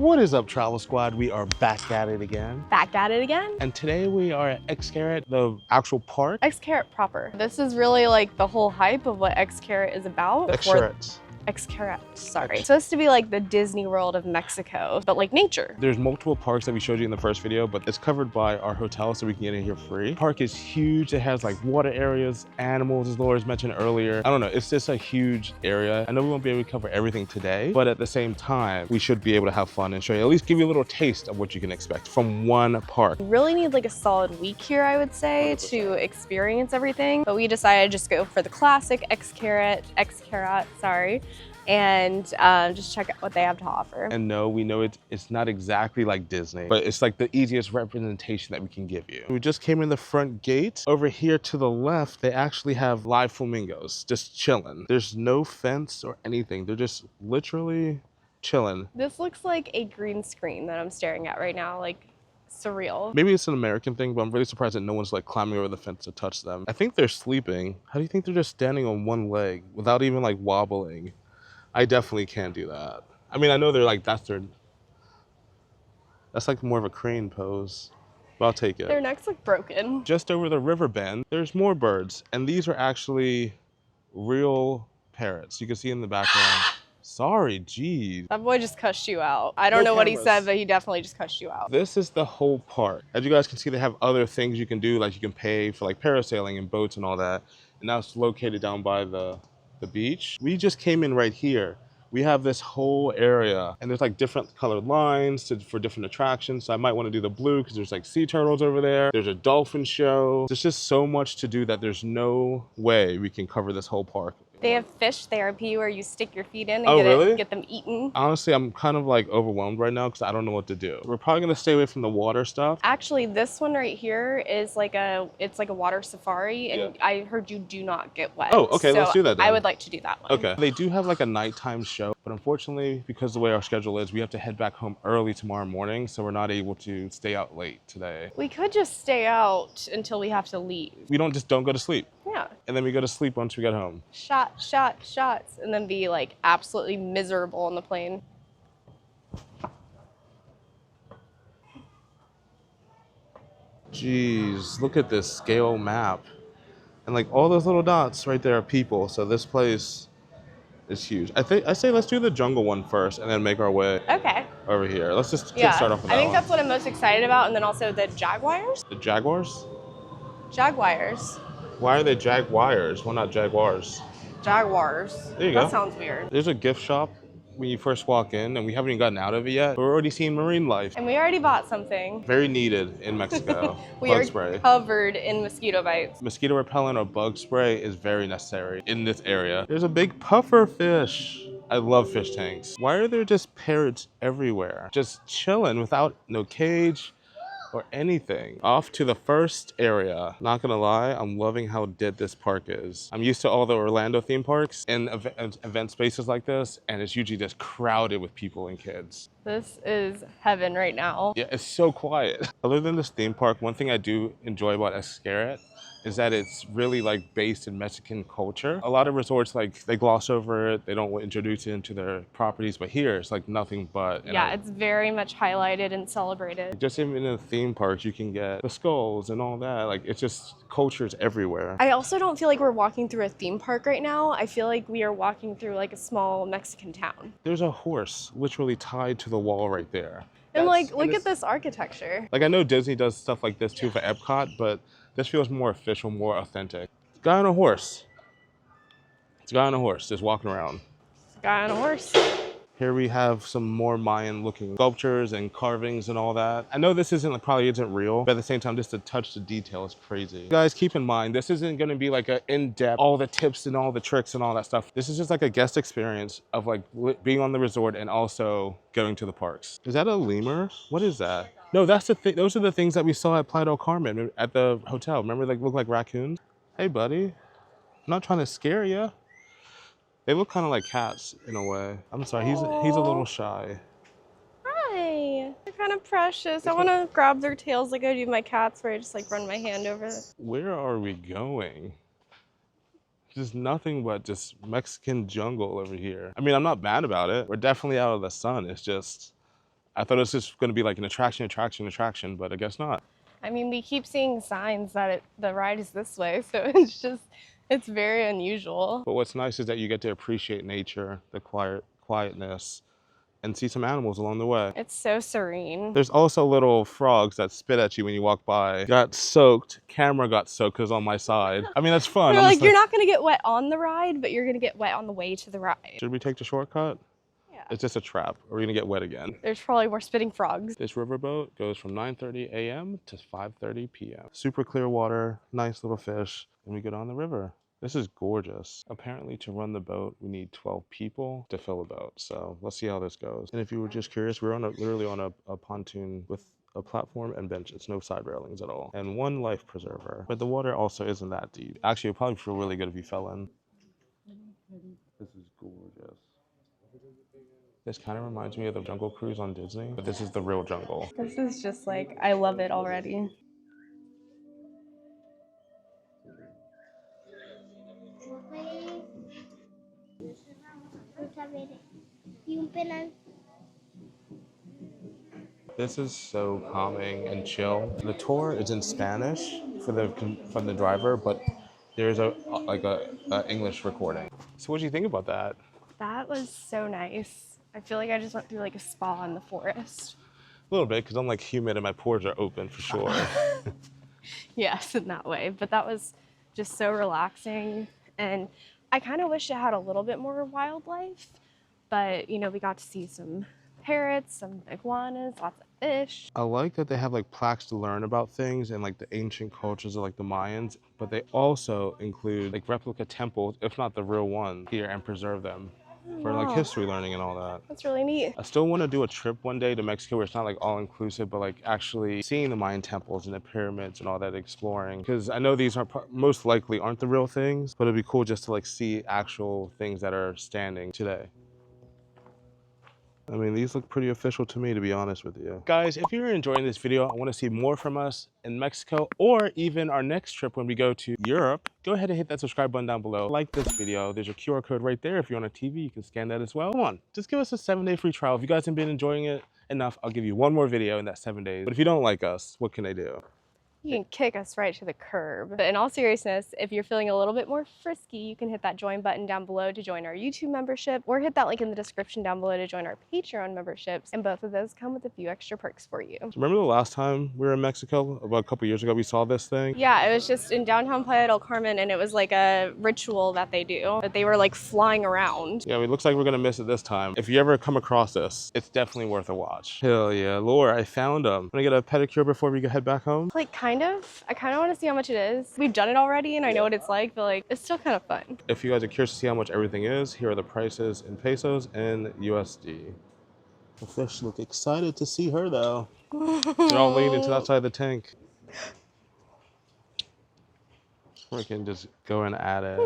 What is up, Travel Squad? We are back at it again. Back at it again? And today we are at Xcaret, the actual park. Xcaret proper. This is really like the whole hype of what Xcaret is about. Xcaret, sorry. It's supposed to be like the Disney World of Mexico, but like nature. There's multiple parks that we showed you in the first video, but it's covered by our hotel, so we can get in here free. The park is huge. It has like water areas, animals, as Laura's mentioned earlier. I don't know, it's just a huge area. I know we won't be able to cover everything today, but at the same time, we should be able to have fun and show you, at least give you a little taste of what you can expect from one park. You really need like a solid week here, I would say, 100%. To experience everything. But we decided to just go for the classic Xcaret, sorry. And just check out what they have to offer. And no, we know it's not exactly like Disney, but it's like the easiest representation that we can give you. We just came in the front gate. Over here to the left, they actually have live flamingos just chilling. There's no fence or anything. They're just literally chilling. This looks like a green screen that I'm staring at right now, like surreal. Maybe it's an American thing, but I'm really surprised that no one's like climbing over the fence to touch them. I think they're sleeping. How do you think they're just standing on one leg without even like wobbling? I definitely can't do that. I mean, I know they're like, that's like more of a crane pose, but I'll take it. Their necks look broken. Just over the river bend, there's more birds, and these are actually real parrots. You can see in the background. Sorry, geez. That boy just cussed you out. I don't know what he said, but he definitely just cussed you out. This is the whole park. As you guys can see, they have other things you can do, like you can pay for like parasailing and boats and all that, and that's located down by the beach. We just came in right here. We have this whole area and there's like different colored lines for different attractions. So I might want to do the blue because there's like sea turtles over there. There's a dolphin show. There's just so much to do that there's no way we can cover this whole park. They have fish therapy where you stick your feet in and get them eaten. Honestly, I'm kind of like overwhelmed right now because I don't know what to do. We're probably gonna stay away from the water stuff. Actually, this one right here is like it's like a water safari, and yeah. I heard you do not get wet. Oh, okay, so let's do that then. I would like to do that one. Okay. They do have like a nighttime show, but unfortunately, because the way our schedule is, we have to head back home early tomorrow morning, so we're not able to stay out late today. We could just stay out until we have to leave. We don't go to sleep. Yeah. And then we go to sleep once we get home. Shots, and then be like absolutely miserable on the plane. Jeez, look at this scale map. And like all those little dots right there are people. So this place is huge. I say let's do the jungle one first and then make our way over here. Let's just start off with that I think that's what I'm most excited about. And then also the jaguars. The jaguars? Jaguars. Why are they jaguars? Why not jaguars? Jaguars. There you go. That sounds weird. There's a gift shop when you first walk in, and we haven't even gotten out of it yet. We're already seeing marine life. And we already bought something. Very needed in Mexico. We are covered in mosquito bites. Mosquito repellent or bug spray is very necessary in this area. There's a big puffer fish. I love fish tanks. Why are there just parrots everywhere? Just chilling without no cage or anything. Off to the first area. Not gonna lie, I'm loving how dead this park is. I'm used to all the Orlando theme parks and event spaces like this, and it's usually just crowded with people and kids. This is heaven right now. Yeah, it's so quiet. Other than this theme park, one thing I do enjoy about Xcaret is that it's really like based in Mexican culture. A lot of resorts, like they gloss over it, they don't introduce it into their properties, but here it's like nothing but. Yeah, it's very much highlighted and celebrated. Just even in the theme parks, you can get the skulls and all that. Like it's just cultures everywhere. I also don't feel like we're walking through a theme park right now. I feel like we are walking through like a small Mexican town. There's a horse literally tied to the wall right there. And like, look at this architecture. Like I know Disney does stuff like this too for Epcot, but this feels more official, more authentic. Guy on a horse. It's a guy on a horse just walking around. Guy on a horse. Here we have some more Mayan looking sculptures and carvings and all that. I know this probably isn't real, but at the same time, just to touch the detail is crazy. You guys, keep in mind, this isn't gonna be like an in-depth, all the tips and all the tricks and all that stuff. This is just like a guest experience of like being on the resort and also going to the parks. Is that a lemur? What is that? No, that's the thing. Those are the things that we saw at Playa del Carmen at the hotel. Remember, they look like raccoons? Hey, buddy. I'm not trying to scare you. They look kind of like cats in a way. I'm sorry, he's a little shy. Hi. They're kind of precious. I want to grab their tails like I do my cats, where I just like run my hand over them. Where are we going? Just nothing but just Mexican jungle over here. I mean, I'm not mad about it. We're definitely out of the sun. It's just, I thought it was just going to be like an attraction, but I guess not. I mean, we keep seeing signs that the ride is this way, so it's very unusual. But what's nice is that you get to appreciate nature, the quietness, and see some animals along the way. It's so serene. There's also little frogs that spit at you when you walk by. Got soaked. Camera got soaked because on my side. I mean, that's fun. They're like, you're not going to get wet on the ride, but you're going to get wet on the way to the ride. Should we take the shortcut? Yeah. It's just a trap. Are we going to get wet again? There's probably more spitting frogs. This riverboat goes from 9:30 a.m. to 5:30 p.m. Super clear water, nice little fish, and we go down the river. This is gorgeous. Apparently to run the boat, we need 12 people to fill a boat. So let's see how this goes. And if you were just curious, we're literally on a pontoon with a platform and benches, no side railings at all. And one life preserver. But the water also isn't that deep. Actually, it would probably feel really good if you fell in. This is gorgeous. This kind of reminds me of the Jungle Cruise on Disney, but this is the real jungle. This is just like, I love it already. This is so calming and chill. The tour is in Spanish from the driver, but there's a English recording. So what do you think about that? That was so nice. I feel like I just went through like a spa in the forest. A little bit, because I'm like humid and my pores are open for sure. Yes, in that way. But that was just so relaxing. And I kind of wish it had a little bit more wildlife. But, you know, we got to see some parrots, some iguanas, lots of fish. I like that they have like plaques to learn about things and like the ancient cultures of like the Mayans, but they also include like replica temples, if not the real one, here and preserve them for like history learning and all that. That's really neat. I still want to do a trip one day to Mexico where it's not like all inclusive, but like actually seeing the Mayan temples and the pyramids and all that, exploring. Because I know these are most likely aren't the real things, but it'd be cool just to like see actual things that are standing today. I mean, these look pretty official to me, to be honest with you. Guys, if you're enjoying this video, I want to see more from us in Mexico or even our next trip when we go to Europe, go ahead and hit that subscribe button down below. Like this video. There's a QR code right there. If you're on a TV, you can scan that as well. Come on, just give us a 7-day free trial. If you guys have been enjoying it enough, I'll give you one more video in that 7 days. But if you don't like us, what can I do? You can kick us right to the curb. But in all seriousness, if you're feeling a little bit more frisky, you can hit that join button down below to join our YouTube membership, or hit that link in the description down below to join our Patreon memberships. And both of those come with a few extra perks for you. Remember the last time we were in Mexico? About a couple years ago, we saw this thing? Yeah, it was just in downtown Playa del Carmen, and it was like a ritual that they do, that they were like flying around. Yeah, it looks like we're gonna miss it this time. If you ever come across this, it's definitely worth a watch. Hell yeah, Laura, I found them. Wanna get a pedicure before we head back home? Like, kind of. I kind of want to see how much it is. We've done it already, and I know what it's like, but like, it's still kind of fun. If you guys are curious to see how much everything is, here are the prices in pesos and USD. The fish look excited to see her though. They're all leaning to that side of the tank. Freaking just going at it.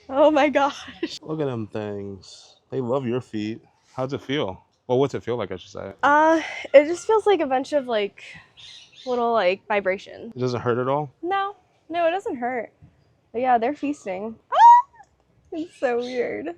Oh my gosh. Look at them things. They love your feet. How's it feel? Well, what's it feel like, I should say? It just feels like a bunch of like little like vibrations. It doesn't hurt at all? No, it doesn't hurt. But yeah, they're feasting. It's so weird.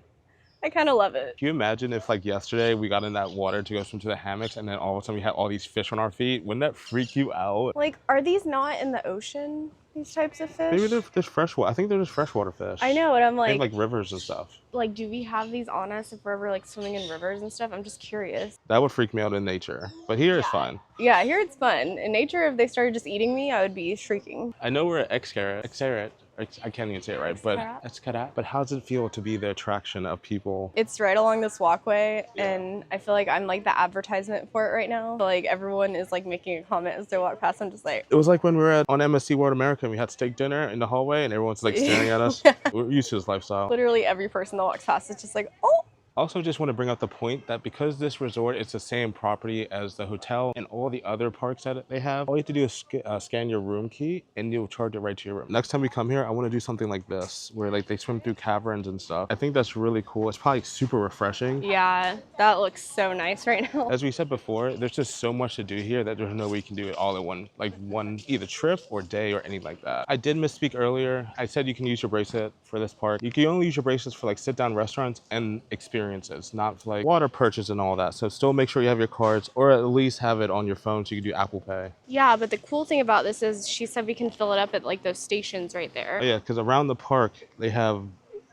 I kind of love it. Can you imagine if like yesterday we got in that water to go swim to the hammocks and then all of a sudden we had all these fish on our feet? Wouldn't that freak you out? Like, are these not in the ocean, these types of fish? Maybe they're freshwater. I think they're just freshwater fish. I know, and I'm They have, like rivers and stuff. Like, do we have these on us if we're ever like swimming in rivers and stuff? I'm just curious. That would freak me out in nature. But here it's fine. Yeah, here it's fun. In nature, if they started just eating me, I would be shrieking. I know we're at Xcaret. I can't even say it right, but Xcaret. But how does it feel to be the attraction of people? It's right along this walkway, and I feel like I'm like the advertisement for it right now. But, like, everyone is like making a comment as they walk past. I'm just like, it was like when we were on MSC World America and we had steak dinner in the hallway and everyone's like staring at us. We're used to this lifestyle. Literally every person that walks past is just like, oh. Also, just want to bring up the point that because this resort is the same property as the hotel and all the other parks that they have, all you have to do is scan your room key and you'll charge it right to your room. Next time we come here, I want to do something like this, where like they swim through caverns and stuff. I think that's really cool. It's probably super refreshing. Yeah, that looks so nice right now. As we said before, there's just so much to do here that there's no way you can do it all in one either trip or day or anything like that. I did misspeak earlier. I said you can use your bracelet for this park. You can only use your bracelets for like sit-down restaurants and experience experiences, not for like water purchase and all that. So still make sure you have your cards, or at least have it on your phone so you can do Apple Pay. Yeah, but the cool thing about this is she said we can fill it up at like those stations right there. Oh, yeah, because around the park they have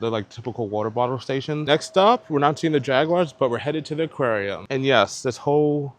the like typical water bottle station. Next up, we're not seeing the jaguars, but we're headed to the aquarium. And yes, this whole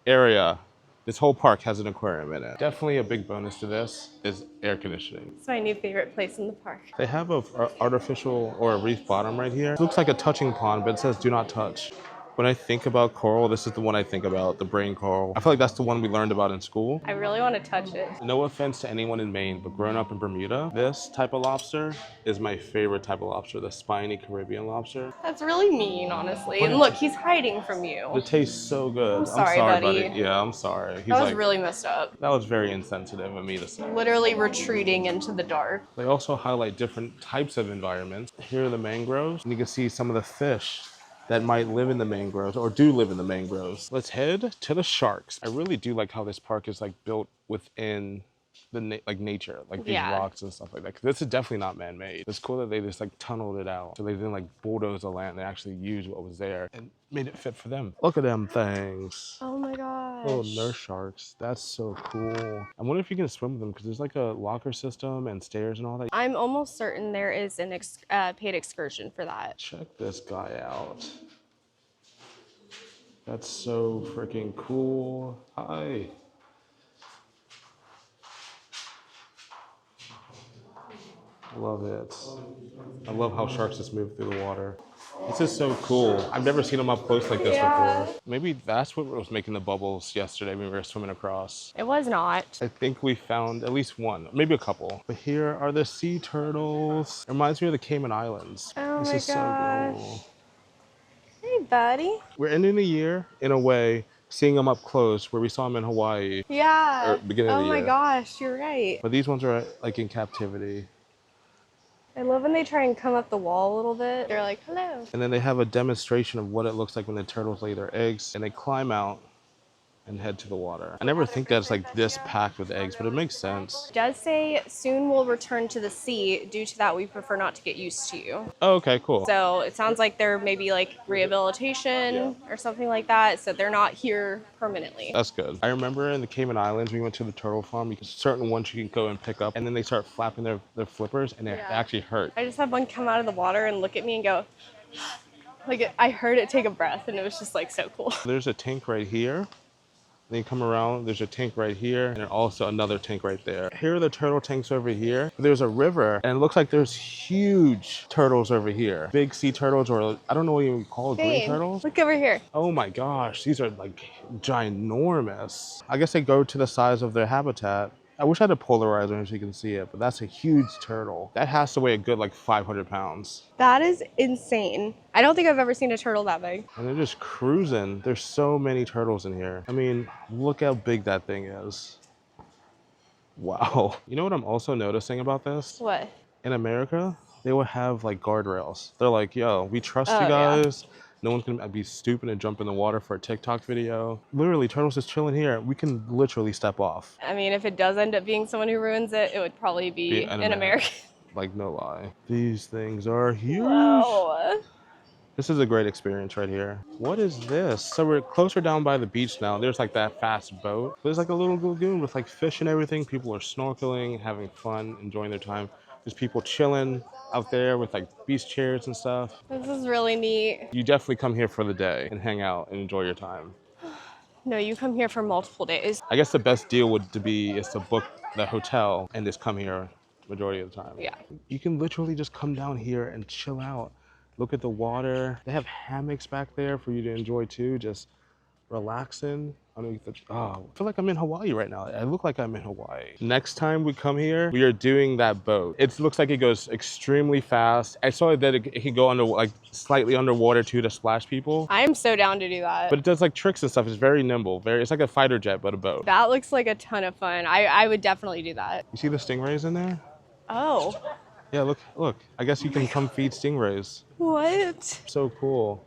area, this whole park has an aquarium in it. Definitely a big bonus to this is air conditioning. It's my new favorite place in the park. They have a artificial or a reef bottom right here. It looks like a touching pond, but it says do not touch. When I think about coral, this is the one I think about, the brain coral. I feel like that's the one we learned about in school. I really want to touch it. No offense to anyone in Maine, but growing up in Bermuda, this type of lobster is my favorite type of lobster, the spiny Caribbean lobster. That's really mean, honestly. And look, he's hiding from you. It tastes so good. I'm sorry, buddy. Yeah, I'm sorry. He's That was like, really messed up. that was very insensitive of me to say. Literally retreating into the dark. They also highlight different types of environments. Here are the mangroves, and you can see some of the fish that might live in the mangroves or do live in the mangroves. Let's head to the sharks. I really do like how this park is like built within the nature, like these rocks and stuff like that. 'Cause this is definitely not man-made. It's cool that they just like tunneled it out. So they didn't like bulldoze the land. They actually used what was there and made it fit for them. Look at them things. Oh my gosh. Little nurse sharks. That's so cool. I wonder if you can swim with them because there's like a locker system and stairs and all that. I'm almost certain there is an paid excursion for that. Check this guy out. That's so freaking cool. Hi. Love it. I love how sharks just move through the water. This is so cool. I've never seen them up close like this before. Maybe that's what was making the bubbles yesterday when we were swimming across. It was not. I think we found at least one, maybe a couple. But here are the sea turtles. It reminds me of the Cayman Islands. Oh this my is so gosh. cool. Hey, buddy. We're ending the year, in a way, seeing them up close where we saw them in Hawaii. Yeah. Or beginning of the Oh my year. gosh, you're right. But these ones are like in captivity. I love when they try and come up the wall a little bit. They're like, hello. And then they have a demonstration of what it looks like when the turtles lay their eggs and they climb out and head to the water. I never think that it's like this packed with eggs, but it makes sense. It does say soon we'll return to the sea. Due to that, we prefer not to get used to you. Oh, okay, cool. So it sounds like they're maybe like rehabilitation or something like that. So they're not here permanently. That's good. I remember in the Cayman Islands, we went to the turtle farm. Certain ones you can go and pick up, and then they start flapping their flippers, and it actually hurt. I just had one come out of the water and look at me and go, like I heard it take a breath, and it was just like so cool. There's a tank right here. Then you come around, there's a tank right here, and also another tank right there. Here are the turtle tanks over here. There's a river, and it looks like there's huge turtles over here. Big sea turtles, or I don't know what you would call green turtles. Look over here. Oh my gosh, these are like ginormous. I guess they go to the size of their habitat. I wish I had a polarizer so you can see it, but that's a huge turtle. That has to weigh a good like 500 pounds. That is insane. I don't think I've ever seen a turtle that big. And they're just cruising. There's so many turtles in here. I mean, look how big that thing is. Wow. You know what I'm also noticing about this? What? In America, they will have like guardrails. They're like, yo, we trust you Yeah. guys. No one's gonna be stupid and jump in the water for a TikTok video. Literally, turtles just chilling here. We can literally step off. I mean, if it does end up being someone who ruins it, it would probably be an American. Like, no lie. These things are huge. Wow. This is a great experience right here. What is this? So we're closer down by the beach now. There's like that fast boat. There's like a little lagoon with like fish and everything. People are snorkeling, having fun, enjoying their time. There's people chilling out there with like beach chairs and stuff. This is really neat. You definitely come here for the day and hang out and enjoy your time. No, you come here for multiple days. I guess the best deal would be is to book the hotel and just come here majority of the time. Yeah. You can literally just come down here and chill out. Look at the water. They have hammocks back there for you to enjoy too, just relaxing. I feel like I'm in Hawaii right now. I look like I'm in Hawaii. Next time we come here, we are doing that boat. It looks like it goes extremely fast. I saw that it can go under, like slightly underwater too to splash people. I am so down to do that. But it does like tricks and stuff. It's very nimble. It's like a fighter jet, but a boat. That looks like a ton of fun. I would definitely do that. You see the stingrays in there? Oh. Yeah, look. I guess you can come feed stingrays. What? So cool.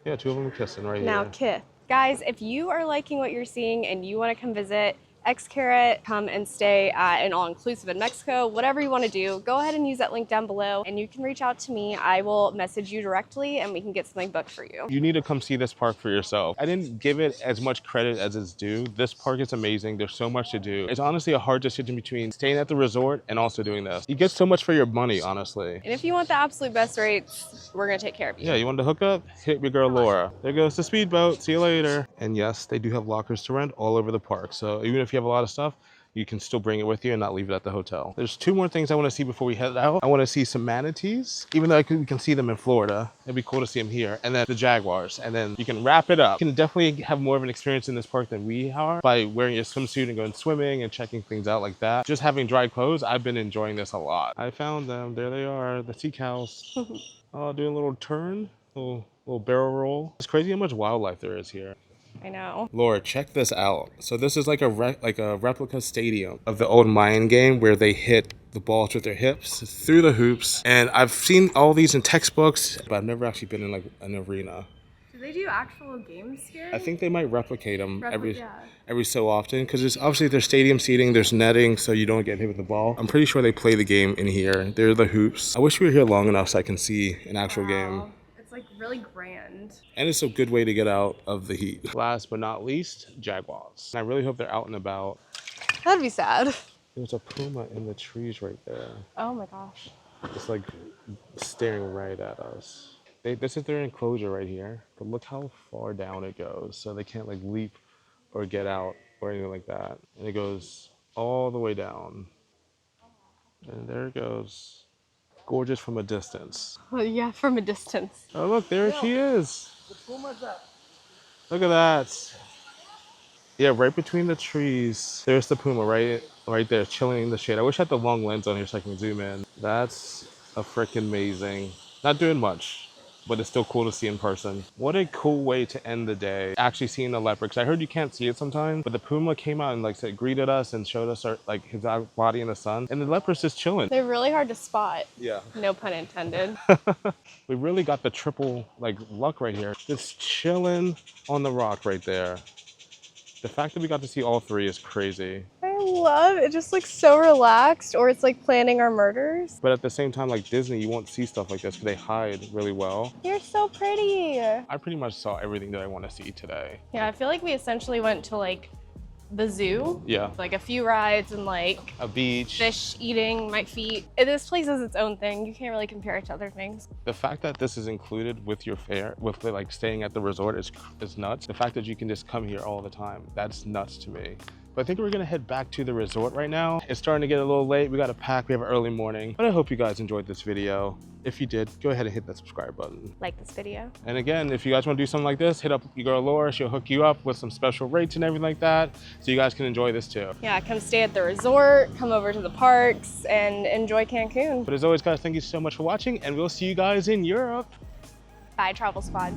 Yeah, two of them are kissing right Now here. kiss. Guys, if you are liking what you're seeing and you want to come visit, Xcaret, come and stay at an all-inclusive in Mexico, whatever you want to do, go ahead and use that link down below and you can reach out to me. I will message you directly and we can get something booked for you. You need to come see this park for yourself. I didn't give it as much credit as it's due. This park is amazing. There's so much to do. It's honestly a hard decision between staying at the resort and also doing this. You get so much for your money, honestly. And if you want the absolute best rates, we're going to take care of you. Yeah, you want to hook up? Hit your girl Laura. There goes the speedboat. See you later. And yes, they do have lockers to rent all over the park. So even if you have a lot of stuff, you can still bring it with you and not leave it at the hotel. There's 2 more things I want to see before we head out. I want to see some manatees, even though we can see them in Florida. It'd be cool to see them here. And then the jaguars. And then you can wrap it up. You can definitely have more of an experience in this park than we are by wearing your swimsuit and going swimming and checking things out like that. Just having dry clothes, I've been enjoying this a lot. I found them. There they are, the sea cows. Oh, doing a little turn, little barrel roll. It's crazy how much wildlife there is here. I know. Laura, check this out. So this is like a replica stadium of the old Mayan game where they hit the balls with their hips through the hoops. And I've seen all these in textbooks, but I've never actually been in like an arena. Do they do actual games here? I think they might replicate them every so often because there's obviously there's stadium seating, there's netting so you don't get hit with the ball. I'm pretty sure they play the game in here. They're the hoops. I wish we were here long enough so I can see an actual game. Like really grand. And it's a good way to get out of the heat. Last but not least, jaguars. I really hope they're out and about. That'd be sad. There's a puma in the trees right there. Oh my gosh. It's like staring right at us. This is their enclosure right here, but look how far down it goes. So they can't like leap or get out or anything like that. And it goes all the way down. And there it goes. Gorgeous from a distance. Well, yeah, from a distance. Oh, look, there she is. Look at that. Yeah, right between the trees. There's the puma right there, chilling in the shade. I wish I had the long lens on here so I can zoom in. That's a freaking amazing. Not doing much, but it's still cool to see in person. What a cool way to end the day. Actually seeing the leopard, because I heard you can't see it sometimes, but the puma came out and like said, greeted us and showed us his body in the sun. And the leopard's just chilling. They're really hard to spot. Yeah. No pun intended. We really got the triple luck right here. Just chilling on the rock right there. The fact that we got to see all 3 is crazy. I love it. It just looks so relaxed, or it's like planning our murders. But at the same time, like Disney, you won't see stuff like this because they hide really well. You're so pretty. I pretty much saw everything that I want to see today. Yeah, I feel like we essentially went to like the zoo. Yeah. Like a few rides and like a beach. Fish eating my feet. This place is its own thing. You can't really compare it to other things. The fact that this is included with your fare, with like staying at the resort is nuts. The fact that you can just come here all the time, that's nuts to me. But I think we're gonna head back to the resort right now. It's starting to get a little late. We gotta pack, we have an early morning. But I hope you guys enjoyed this video. If you did, go ahead and hit that subscribe button. Like this video. And again, if you guys wanna do something like this, hit up your girl Laura. She'll hook you up with some special rates and everything like that. So you guys can enjoy this too. Yeah, come stay at the resort, come over to the parks and enjoy Cancun. But as always guys, thank you so much for watching and we'll see you guys in Europe. Bye, Travel Squad.